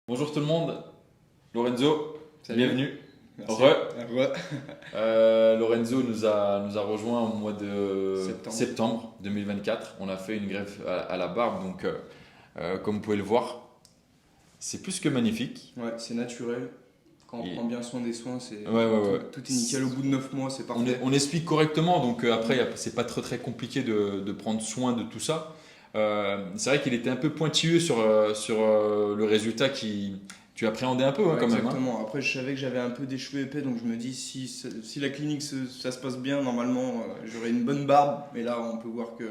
Bonjour tout le monde, Lorenzo, Salut. bienvenue. Merci. Re. Re. Lorenzo nous a rejoint au mois de Septembre. septembre 2024. On a fait une greffe à la barbe, donc comme vous pouvez le voir, c'est plus que magnifique. Ouais, c'est naturel. Quand on Et- prend bien soin des soins, Ouais, ouais, ouais. tout est nickel. Au bout de 9 mois, c'est parfait. On explique correctement, donc après, c'est pas très très compliqué de prendre soin de tout ça. C'est vrai qu'il était un peu pointilleux sur le résultat qui tu appréhendais un peu hein, Ouais, quand même. Hein. exactement. Après, je savais que j'avais un peu des cheveux épais, donc je me dis si la clinique ça se passe bien, normalement, j'aurai une bonne barbe. Mais là, on peut voir que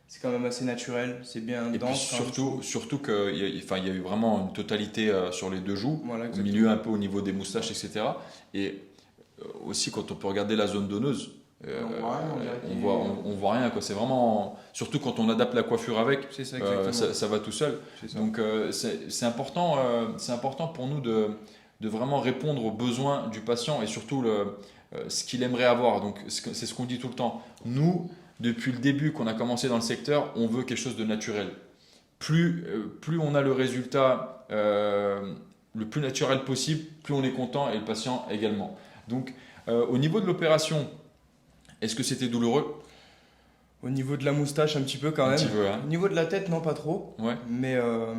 c'est quand même assez naturel. C'est bien Et puis dense. Quand même, je trouve. surtout qu'il y a, enfin, il y a eu vraiment une totalité sur les deux joues, Voilà, au exactement. milieu un peu au niveau des moustaches, etc. Et aussi quand on peut regarder la zone donneuse, On voit rien, on dirait qu'il on est- voit, on voit rien. Quoi. C'est vraiment, surtout quand on adapte la coiffure avec, C'est ça, exactement. ça va tout seul. C'est ça. Donc c'est important pour nous de vraiment répondre aux besoins du patient et surtout ce qu'il aimerait avoir. Donc c'est ce qu'on dit tout le temps. Nous, depuis le début qu'on a commencé dans le secteur, on veut quelque chose de naturel. Plus on a le résultat le plus naturel possible, plus on est content et le patient également. Donc au niveau de l'opération, est-ce que c'était douloureux? Au niveau de la moustache, un petit peu quand Un même. petit peu, hein. Au niveau de la tête, non, pas trop. Ouais. Mais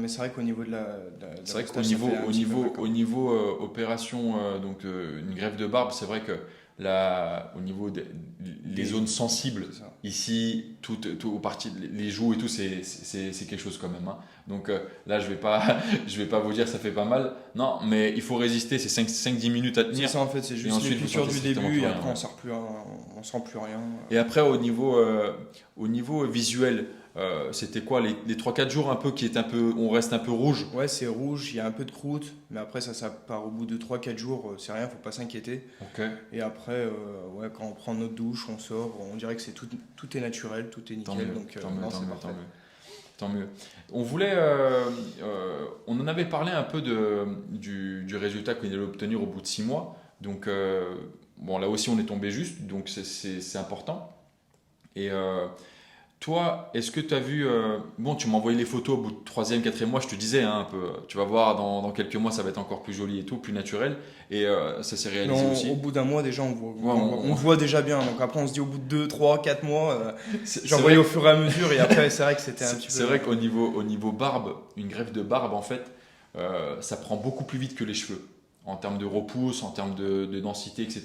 c'est vrai qu'au niveau de la C'est vrai qu'au moustache, ça niveau, fait un petit peu mal, quand au même. niveau opération, une greffe de barbe, c'est vrai que au niveau des les Des- zones sensibles, C'est ça. ici, tout aux parties, les joues et tout, c'est quelque chose quand même. Hein. Donc là, je vais pas, je vais pas vous dire ça fait pas mal. Non, mais il faut résister, c'est 5-10 minutes à C'est tenir. ça en fait, c'est Et juste ensuite, les vous piqûres sentez du strictement début plus et rien, après ouais. on sent plus rien. Et après, au niveau visuel, c'était quoi les 3-4 jours un peu qui est un peu, on reste un peu rouge. Ouais, c'est rouge, il y a un peu de croûte, mais après ça part au bout de 3-4 jours, c'est rien, faut pas s'inquiéter. Ok. Et après, ouais, quand on prend notre douche, on sort, on dirait que tout est naturel, tout est Tant nickel, mieux, donc tant mieux, non, tant c'est mieux, parfait. tant mieux. Tant mieux. On voulait, on en avait parlé un peu du résultat qu'on allait obtenir au bout de 6 mois. Donc, bon, là aussi, on est tombé juste, donc c'est important. Et toi, est-ce que tu as vu, bon, tu m'as envoyé les photos au bout de troisième, quatrième mois, je te disais hein, un peu, tu vas voir, dans quelques mois, ça va être encore plus joli et tout, plus naturel. Et ça s'est Mais réalisé aussi. au bout d'un mois, déjà, Ouais, on voit déjà bien, donc après on se dit au bout de 2, 3, 4 mois, c'est j'en vrai voyais au fur et à mesure, et après c'est vrai que c'était un petit peu... C'est vrai au niveau barbe, une greffe de barbe, en fait, ça prend beaucoup plus vite que les cheveux. En termes de repousse, en termes de densité, etc.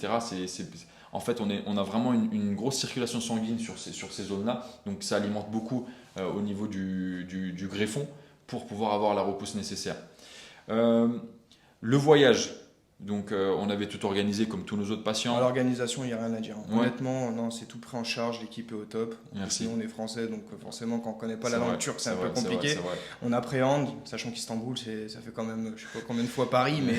En fait, on a vraiment une grosse circulation sanguine sur ces zones-là. Donc, ça alimente beaucoup au niveau du greffon pour pouvoir avoir la repousse nécessaire. Euh, le voyage. Donc, on avait tout organisé comme tous nos autres À patients. l'organisation, il n'y a rien à dire. Ouais. Honnêtement, non, c'est tout pris en charge, l'équipe est au top. Merci. Sinon, on est français, donc forcément, quand on ne connaît pas C'est la langue vrai, turque, c'est c'est un peu vrai, c'est vrai, compliqué. c'est vrai. On appréhende, sachant qu'Istanbul, ça fait quand même, je sais pas combien de fois Paris, mais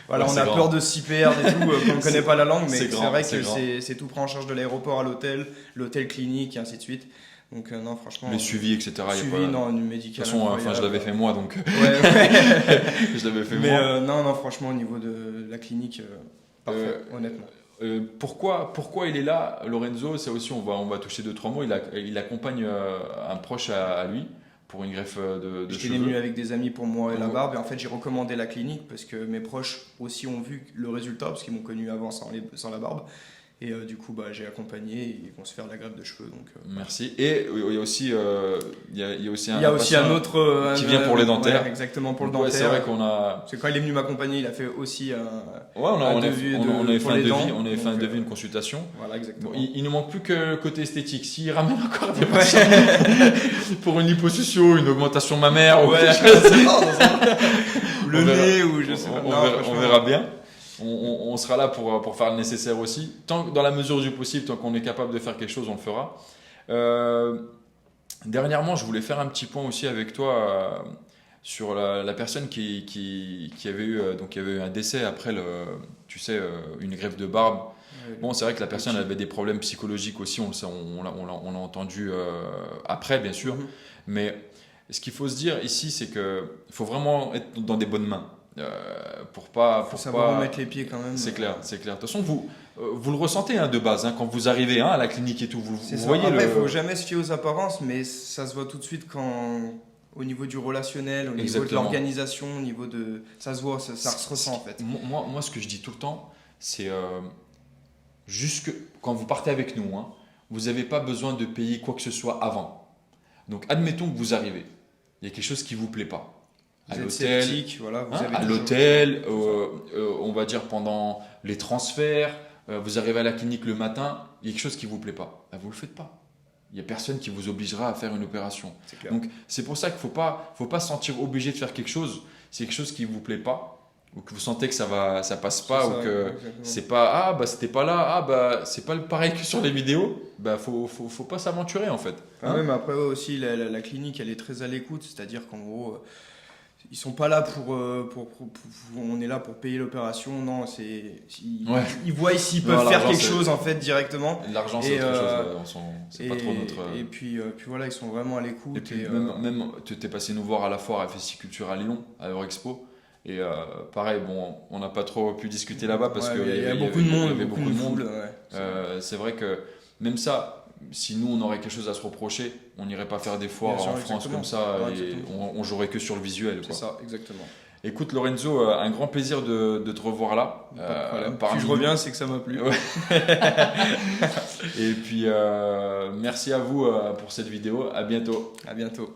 voilà, Ouais, on c'est a grand. peur de s'y perdre et tout, quand on ne connaît pas la langue, mais c'est c'est grand, vrai c'est que grand. c'est tout pris en charge de l'aéroport à l'hôtel clinique, et ainsi de suite. Donc, non, franchement. Les suivis, etc. il y a Suivi, pas- non, du De médical. toute façon, enfin, je l'avais fait moi, donc Ouais, ouais. je l'avais fait Mais moi. non, franchement, au niveau de la clinique, parfait, Euh, honnêtement. Pourquoi il est là, Lorenzo? Ça aussi, on va toucher 2-3 mots. Il accompagne un proche à lui pour une greffe de J'étais cheveux. venu avec des amis pour moi et la Ouais. barbe, et en fait j'ai recommandé la clinique parce que mes proches aussi ont vu le résultat, parce qu'ils m'ont connu avant sans la barbe. Et du coup, j'ai accompagné et ils vont se faire la greffe de cheveux. Donc, Merci. Et il y a aussi, il y a aussi il y a aussi patient un autre. qui vient pour les dentaires. Ouais, exactement, pour le Donc, ouais, c'est dentaire. vrai qu'on a, Parce que quand il est venu m'accompagner, il a fait aussi un. ouais, Un devis on avait pour fait un les devis, dents. on avait fait un Donc, devis, une consultation. Voilà, exactement. Bon, il ne manque plus que le côté esthétique. S'il ramène encore des Ouais. patients pour une liposuction, une augmentation mammaire, ou Ouais, quelque chose, ou le on verra. nez, ou je sais pas. On Non, verra, on franchement, verra bien. On sera là pour faire le nécessaire aussi. Dans la mesure du possible, tant qu'on est capable de faire quelque chose, on le fera. Euh, Dernièrement, je voulais faire un petit point aussi avec toi sur la personne qui avait eu, donc il y avait eu un décès après tu sais, une greffe de barbe. ouais, Bon, c'est vrai que la personne avait des problèmes psychologiques aussi, on le sait, on l'a entendu après, bien sûr. Mhm. Mais ce qu'il faut se dire ici, c'est qu'il faut vraiment être dans des bonnes mains. Pour pas, faut pour savoir pas... où mettre les pieds quand même. C'est clair, c'est clair. De toute façon, vous le ressentez hein, de base, hein, quand vous arrivez hein, à la clinique et tout, vous C'est ça. voyez Après, le... il faut jamais se fier aux apparences, mais ça se voit tout de suite au niveau du relationnel, au niveau de Exactement. l'organisation, au niveau de... Ça se voit, ça se ressent en fait. Moi, ce que je dis tout le temps, c'est juste que quand vous partez avec nous, hein, vous n'avez pas besoin de payer quoi que ce soit avant. Donc, admettons que vous arrivez, il y a quelque chose qui ne vous plaît pas. À Vous êtes l'hôtel, sceptique, voilà, vous avez à toujours- l'hôtel, on va dire pendant les transferts, vous arrivez à la clinique le matin, il y a quelque chose qui ne vous plaît pas. Ben, vous ne le faites pas. Il n'y a personne qui vous obligera à faire une opération. C'est clair. Donc, c'est pour ça qu'il ne faut pas se sentir obligé de faire quelque chose. C'est quelque chose qui ne vous plaît pas, ou que vous sentez que ça passe pas, C'est ou ça, que exactement. c'est pas, ah bah c'était pas là, ah bah c'est pas pareil que sur les vidéos, bah faut pas s'aventurer en fait. Ah, même après ouais, aussi la clinique elle est très à l'écoute, c'est-à-dire qu'en gros ils sont pas là on est là pour payer l'opération, non, Ouais. ils voient s'ils peuvent Non, faire l'argent, quelque c'est- chose en fait directement. L'argent Et, c'est autre euh, chose, c'est pas trop notre. Et puis voilà, ils sont vraiment à l'écoute. Et puis et, même tu t'es passé nous voir à la foire à Festiculture à Lyon, à Eurexpo. Et pareil, bon, on n'a pas trop pu discuter là-bas parce ouais, que il y a beaucoup de monde, il y avait beaucoup de monde. foule, ouais. C'est vrai que même ça, si nous on aurait quelque chose à se reprocher, on n'irait pas faire des foires Bien sûr, en France exactement. comme ça Ouais, et exactement. on jouerait que sur le visuel. C'est Quoi. ça, exactement. Écoute Lorenzo, un grand plaisir de te revoir là. Pas de problème. parmi Si je nous. reviens, c'est que ça m'a plu. Ouais. Et puis merci à vous pour cette vidéo. À bientôt. À bientôt.